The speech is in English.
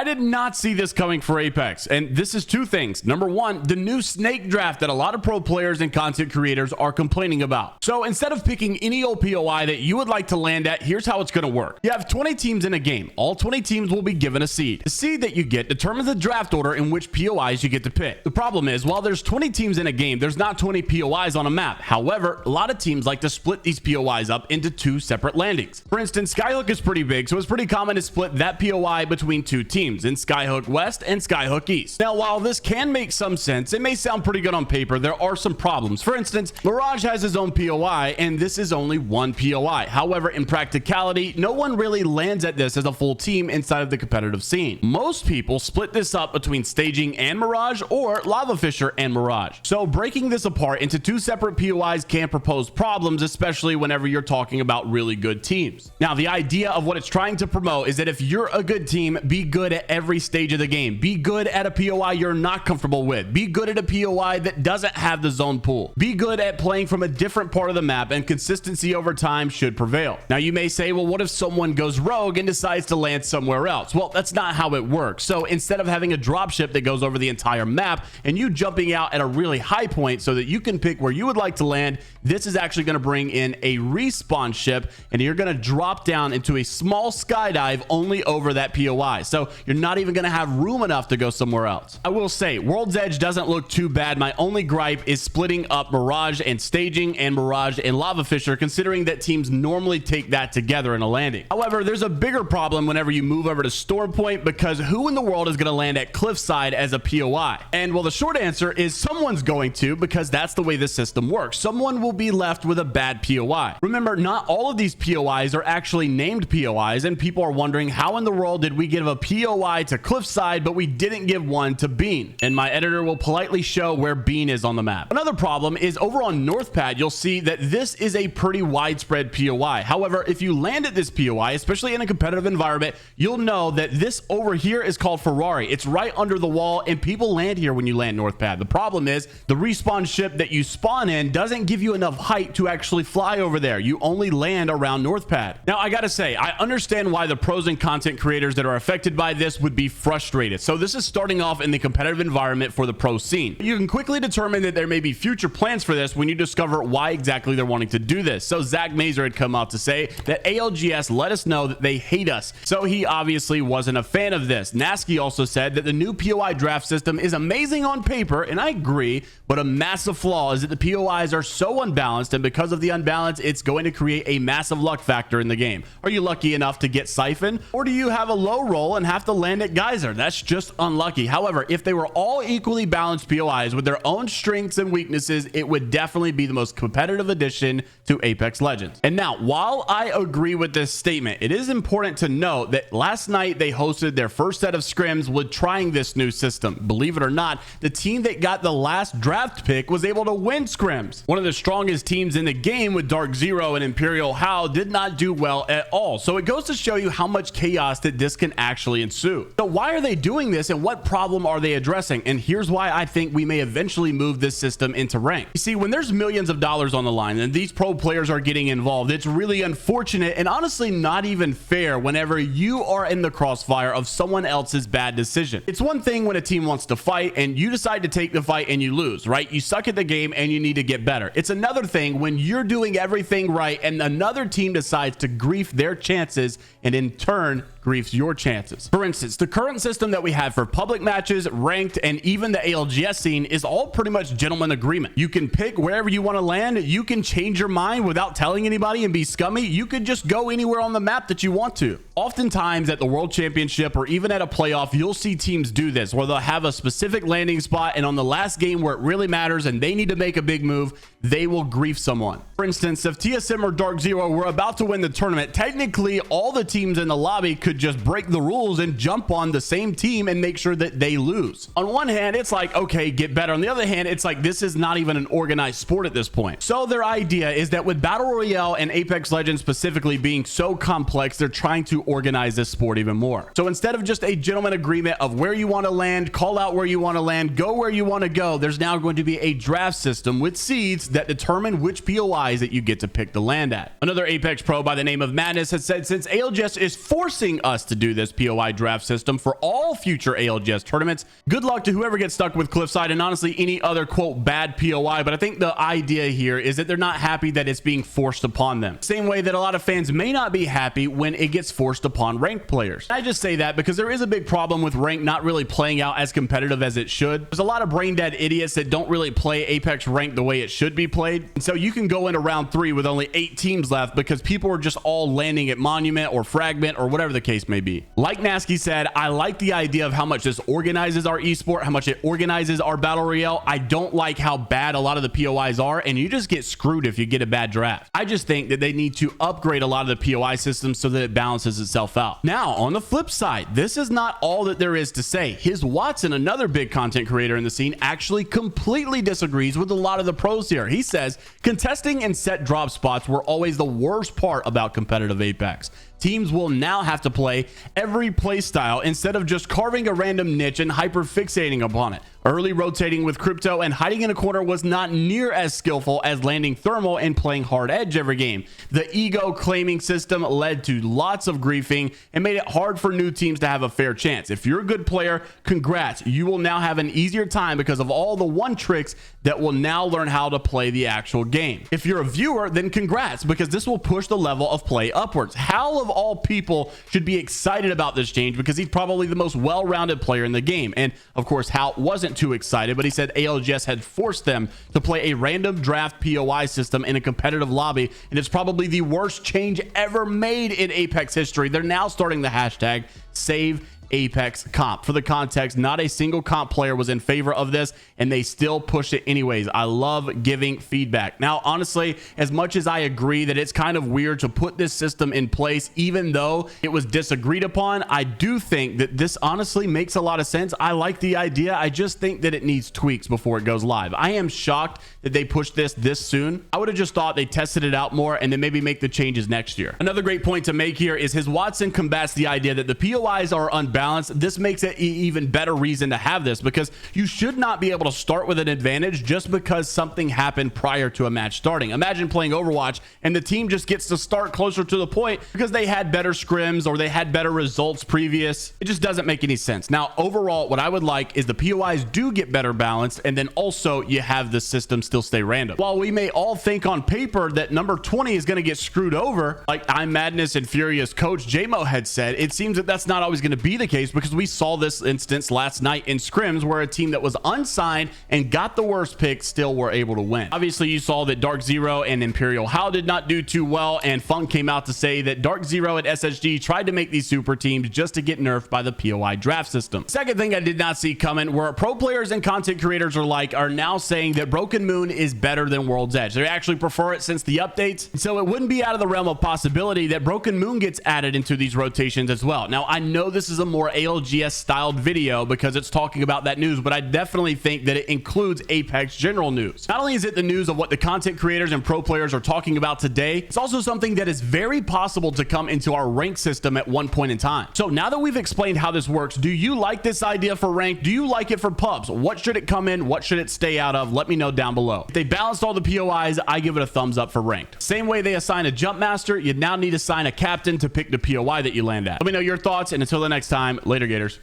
I did not see this coming for Apex, and this is two things. Number one, the new snake draft that a lot of pro players and content creators are complaining about. So instead of picking any old POI that you would like to land at, here's how it's going to work. You have 20 teams in a game. All 20 teams will be given a seed. The seed that you get determines the draft order in which POIs you get to pick. The problem is, while there's 20 teams in a game, there's not 20 POIs on a map. However, a lot of teams like to split these POIs up into two separate landings. For instance, Skyhook is pretty big, so it's pretty common to split that POI between two teams in Skyhook West and Skyhook East. Now, while this can make some sense, it may sound pretty good on paper, there are some problems. For instance, Mirage has his own POI, and this is only one POI. However, in practicality, no one really lands at this as a full team inside of the competitive scene. Most people split this up between Staging and Mirage or Lava Fisher and Mirage. So breaking this apart into two separate POIs can propose problems, especially whenever you're talking about really good teams. Now, the idea of what it's trying to promote is that if you're a good team, be good at every stage of the game. Be good at a POI you're not comfortable with. Be good at a POI that doesn't have the zone pool. Be good at playing from a different part of the map, and consistency over time should prevail. Now, you may say, well, what if someone goes rogue and decides to land somewhere else? Well, that's not how it works. So instead of having a dropship that goes over the entire map and you jumping out at a really high point so that you can pick where you would like to land, this is actually going to bring in a respawn ship, and you're going to drop down into a small skydive only over that POI. So you're not even going to have room enough to go somewhere else. I will say, World's Edge doesn't look too bad. My only gripe is splitting up Mirage and Staging and Mirage and Lava Fisher, considering that teams normally take that together in a landing. However, there's a bigger problem whenever you move over to Storm Point, because who in the world is going to land at Cliffside as a POI? And well, the short answer is someone's going to, because that's the way this system works. Someone will be left with a bad POI. Remember, not all of these POIs are actually named POIs, and people are wondering, how in the world did we give a POI to Cliffside but we didn't give one to Bean? And my editor will politely show where Bean is on the map. Another problem is over on Northpad, you'll see that this is a pretty widespread POI. However, if you land at this POI, especially in a competitive environment, you'll know that this over here is called Ferrari. It's right under the wall, and people land here when you land Northpad. The problem is the respawn ship that you spawn in doesn't give you enough height to actually fly over there. You only land around Northpad. Now, I gotta say, I understand why the pros and content creators that are affected by this would be frustrated. So this is starting off in the competitive environment for the pro scene. You can quickly determine that there may be future plans for this when you discover why exactly they're wanting to do this. So JMeyels had come out to say that ALGS let us know that they hate us. So he obviously wasn't a fan of this. Nasky also said that the new POI draft system is amazing on paper, and I agree, but a massive flaw is that the POIs are so unbalanced, and because of the unbalance, it's going to create a massive luck factor in the game. Are you lucky enough to get Siphon, or do you have a low roll and have to land at Geyser? That's just unlucky. However, if they were all equally balanced POIs with their own strengths and weaknesses, it would definitely be the most competitive addition to Apex Legends. And now, while I agree with this statement, it is important to note that last night they hosted their first set of scrims with trying this new system. Believe it or not, the team that got the last draft pick was able to win scrims. One of the strongest teams in the game with Dark Zero and Imperial How did not do well at all. So it goes to show you how much chaos that this can actually ensue. So why are they doing this, and what problem are they addressing? And here's why I think we may eventually move this system into rank. You see, when there's millions of dollars on the line and these pro players are getting involved, it's really unfortunate and honestly not even fair whenever you are in the crossfire of someone else's bad decision. It's one thing when a team wants to fight and you decide to take the fight and you lose, right? You suck at the game and you need to get better. It's another thing when you're doing everything right and another team decides to grief their chances and in turn griefs your chances. For instance, the current system that we have for public matches, ranked, and even the ALGS scene is all pretty much gentleman agreement. You can pick wherever you want to land. You can change your mind without telling anybody and be scummy. You could just go anywhere on the map that you want to. Oftentimes at the World Championship or even at a playoff, you'll see teams do this where they'll have a specific landing spot, and on the last game where it really matters and they need to make a big move, they will grief someone. For instance, if TSM or Dark Zero were about to win the tournament, technically all the teams in the lobby could just break the rules and jump on the same team and make sure that they lose. On one hand, it's like, okay, get better. On the other hand, it's like, this is not even an organized sport at this point. So their idea is that with Battle Royale and Apex Legends specifically being so complex, they're trying to organize this sport even more. So instead of just a gentleman agreement of where you want to land, call out where you want to land, go where you want to go, there's now going to be a draft system with seeds that determine which POIs that you get to pick to land at. Another Apex pro by the name of Madness has said, since ALGS is forcing us to do this POI draft system for all future ALGS tournaments, good luck to whoever gets stuck with Cliffside and honestly any other quote bad POI. But I think the idea here is that they're not happy that it's being forced upon them. Same way that a lot of fans may not be happy when it gets forced upon ranked players. I just say that because there is a big problem with ranked not really playing out as competitive as it should. There's a lot of brain dead idiots that don't really play Apex ranked the way it should be played. And so you can go into round 3 with only 8 teams left because people are just all landing at Monument or Fragment or whatever the case may be. Like Nasky said, I like the idea of how much this organizes our esport, how much it organizes our battle royale. I don't like how bad a lot of the POIs are, and you just get screwed if you get a bad draft. I just think that they need to upgrade a lot of the POI systems so that it balances itself out. Now, on the flip side, this is not all that there is to say. His Watson, another big content creator in the scene, actually completely disagrees with a lot of the pros here. He says contesting and set drop spots were always the worst part about competitive Apex. Teams will now have to play every play style instead of just carving a random niche and hyper fixating upon it. Early rotating with crypto and hiding in a corner was not near as skillful as landing thermal and playing hard edge every game. The ego claiming system led to lots of griefing and made it hard for new teams to have a fair chance. If you're a good player, congrats. You will now have an easier time because of all the one tricks that will now learn how to play the actual game. If you're a viewer, then congrats, because this will push the level of play upwards. Hal of all people should be excited about this change because he's probably the most well-rounded player in the game. And of course, Hal wasn't too excited, but he said ALGS had forced them to play a random draft POI system in a competitive lobby, and it's probably the worst change ever made in Apex history. They're now starting the hashtag Save Apex Comp. For the context, not a single comp player was in favor of this, and they still pushed it anyways. I love giving feedback. Now, honestly, as much as I agree that it's kind of weird to put this system in place, even though it was disagreed upon, I do think that this honestly makes a lot of sense. I like the idea. I just think that it needs tweaks before it goes live. I am shocked that they pushed this soon. I would have just thought they tested it out more and then maybe make the changes next year. Another great point to make here is his Watson combats the idea that the POIs are unbalanced. This makes it even better reason to have this, because you should not be able to start with an advantage just because something happened prior to a match starting. Imagine playing Overwatch and the team just gets to start closer to the point because they had better scrims or they had better results previous. It just doesn't make any sense. Now, overall, what I would like is the POIs do get better balanced, and then also you have the system still stay random. While we may all think on paper that number 20 is going to get screwed over, like I'm Madness and Furious coach JMeyels had said, it seems that that's not always going to be the case, because we saw this instance last night in scrims where a team that was unsigned and got the worst pick still were able to win. Obviously, you saw that Dark Zero and Imperial Hal did not do too well, and Funk came out to say that Dark Zero and SSG tried to make these super teams just to get nerfed by the POI draft system. Second thing I did not see coming, where pro players and content creators are now saying that Broken Moon is better than World's Edge. They actually prefer it since the updates, so it wouldn't be out of the realm of possibility that Broken Moon gets added into these rotations as well. Now, I know this is a more ALGS styled video because it's talking about that news, but I definitely think that it includes Apex general news. Not only is it the news of what the content creators and pro players are talking about today, it's also something that is very possible to come into our rank system at one point in time. So now that we've explained how this works, do you like this idea for rank? Do you like it for pubs? What should it come in? What should it stay out of? Let me know down below. If they balanced all the POIs, I give it a thumbs up for ranked. Same way they assign a jump master, you now need to assign a captain to pick the POI that you land at. Let me know your thoughts, and until the next time, later Gators.